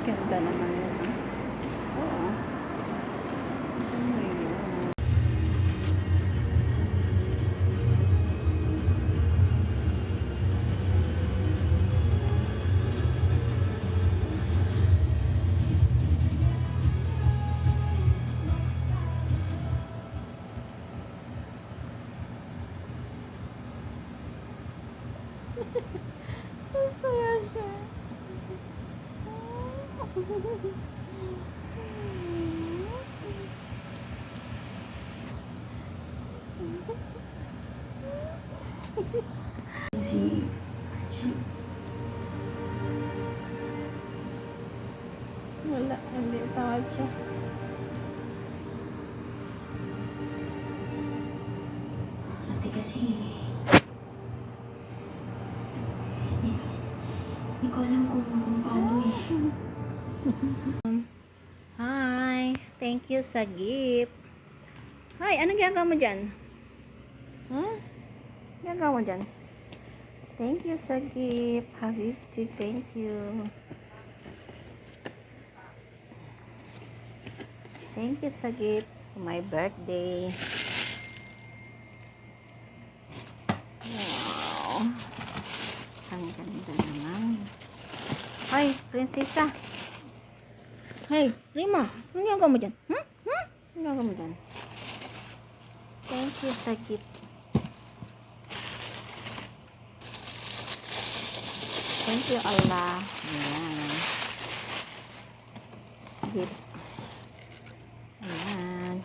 Ganda naman yun, ha? Oo. Ano yun? Ang saya siya. Si Archie. Wala, hindi tawad siya. Ate kasi, hindi ko alam kung paano eh. Hi, thank you sa gift. Hi, anong ginagawa mo dyan? Huh? Ginagawa mo dyan? Thank you sa gift, Habibti, thank you. Thank you sa gift to my birthday. Wow. Ang ganda naman. Hi, prinsesa. Hey, Rima, anong ginagawa mo dyan? Anong ginagawa mo dyan? Thank you sa gift. Thank you, Allah. Ayan. Gift. Ayan.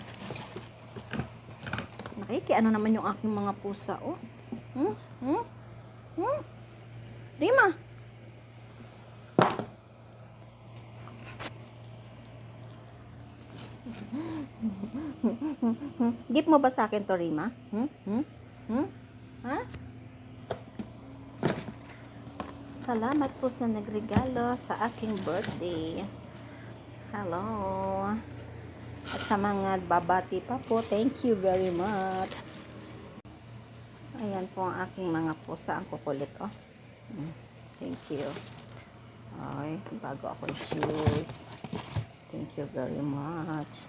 Nakikiano naman yung aking mga pusa, oh. Rima. Gift mo ba sa akin to, Rima? Ha? Salamat po sa nagregalo sa aking birthday. Hello. At sa mga babati pa po, thank you very much. Ayan po ang aking mga pusa. Ang kukulit, oh. Thank you. Ay, bago ako shoes. Thank you very much.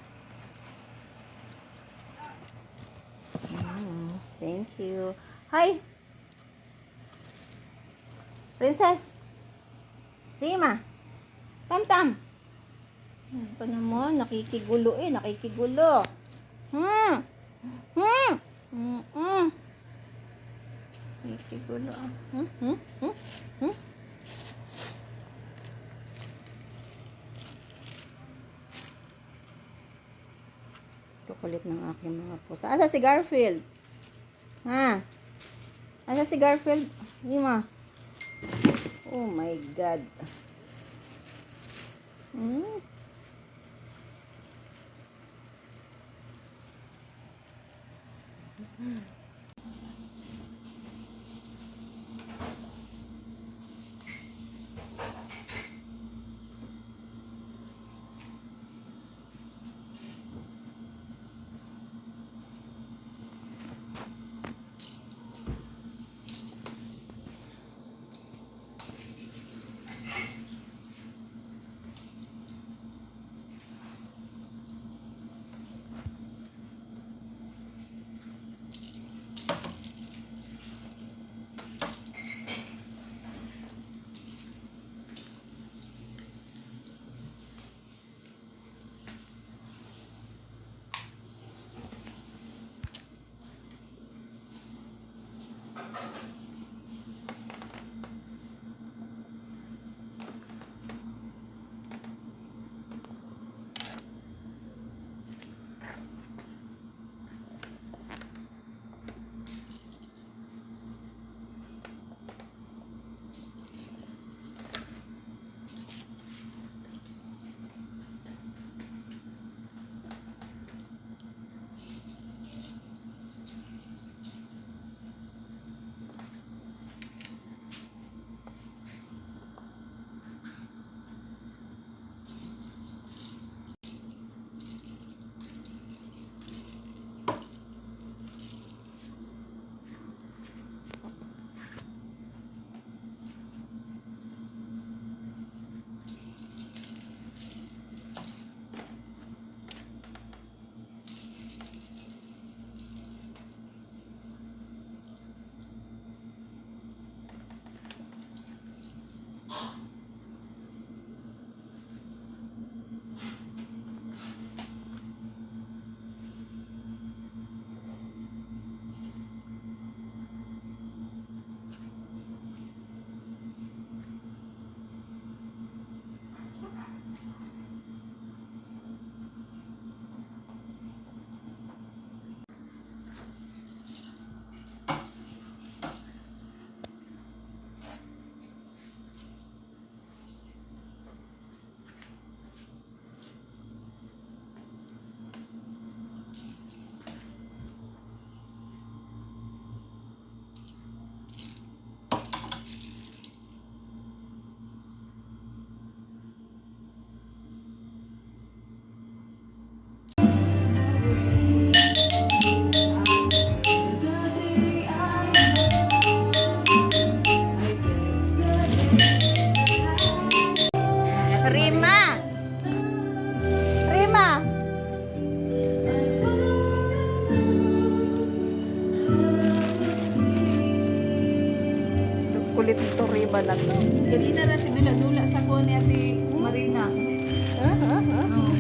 Thank you. Hi! Princess! Rima! Tam-tam! Ano naman? Nakikigulo eh. Nakikigulo. Nakikigulo ah. Kukulit ng aking mga pusa. Asa si Garfield? Ha? Asa si Garfield? Rima? Oh my God. ba na to? Ganina na si dula-dula sa ko ni Ate Marina. No.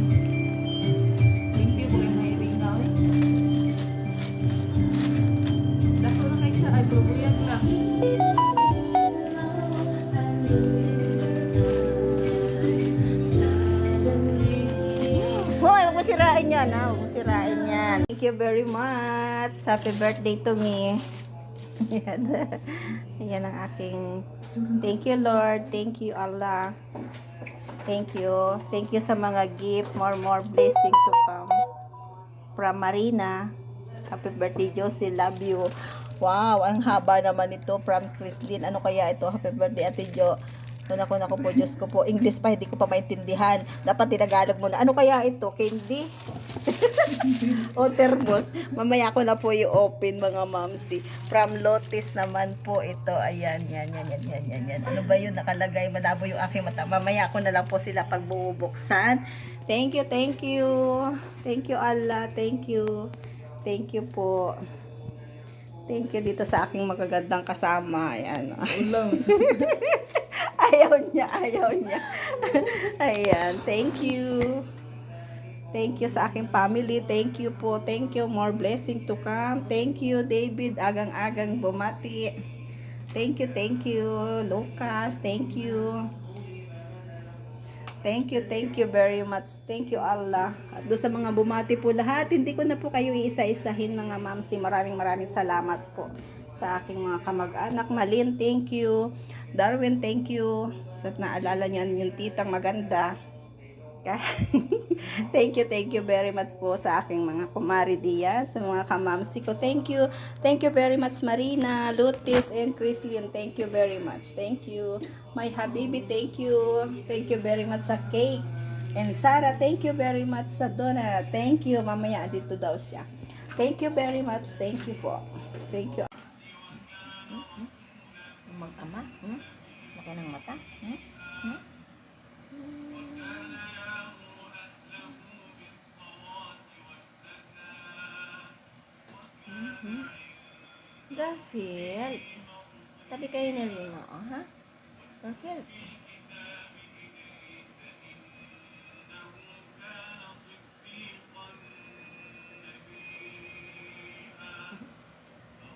Limpyo ko yung nairinga, eh. Dako na kay siya, ay probuyag lang. Hoy, huwag mo sirain yan, ha? Huwag mo sirain yan. Thank you very much. Happy birthday to me. Ayan. Ayan ang aking... Thank you, Lord. Thank you, Allah. Thank you. Thank you sa mga gift. More blessing to come. From Marina. Happy birthday, Josie. Love you. Wow, ang haba naman ito. From Chrislyn. Ano kaya ito? Happy birthday, Ate Jo. Naku po, Diyos ko po. English pa, hindi ko pa maintindihan. Dapat tinagalog muna. Ano kaya ito? Candy? O termos. Mamaya ko na po i-open, mga mamsi. From Lotus naman po ito. Ayan, yan. Ano ba yun? Nakalagay. Malabo yung aking mata. Mamaya ko na lang po sila pagbubuksan. Thank you. Thank you, Allah. Thank you. Thank you po. Thank you dito sa aking magagandang kasama. Ayan. Ulam. Ayaw niya. Ayan, thank you. Thank you sa aking family. Thank you po. Thank you. More blessing to come. Thank you, David. Agang-agang bumati. Thank you. Lucas, thank you. Thank you very much. Thank you, Allah. At doon sa mga bumati po lahat, hindi ko na po kayo iisa-isahin, mga mamsi. Maraming salamat po sa aking mga kamag-anak. Malin, thank you. Darwin, thank you. Sa naalala niyo yung titang maganda. Thank you very much po sa aking mga kumari diyan, sa mga kamamsi ko. Thank you very much, Marina, Lutis, and Chrislyn. Thank you very much. Thank you. My habibi, thank you very much sa cake. And Sarah, thank you very much sa donut. Thank you. Mamaya dito daw siya. Thank you very much. Thank you po. Thank you. Mag-ama? Laki ng mata? Garfield. Tabi kayo ni Rima, ha? Garfield.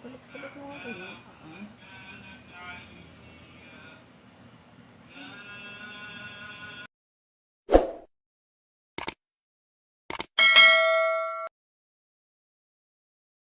Kulit mo ako yun.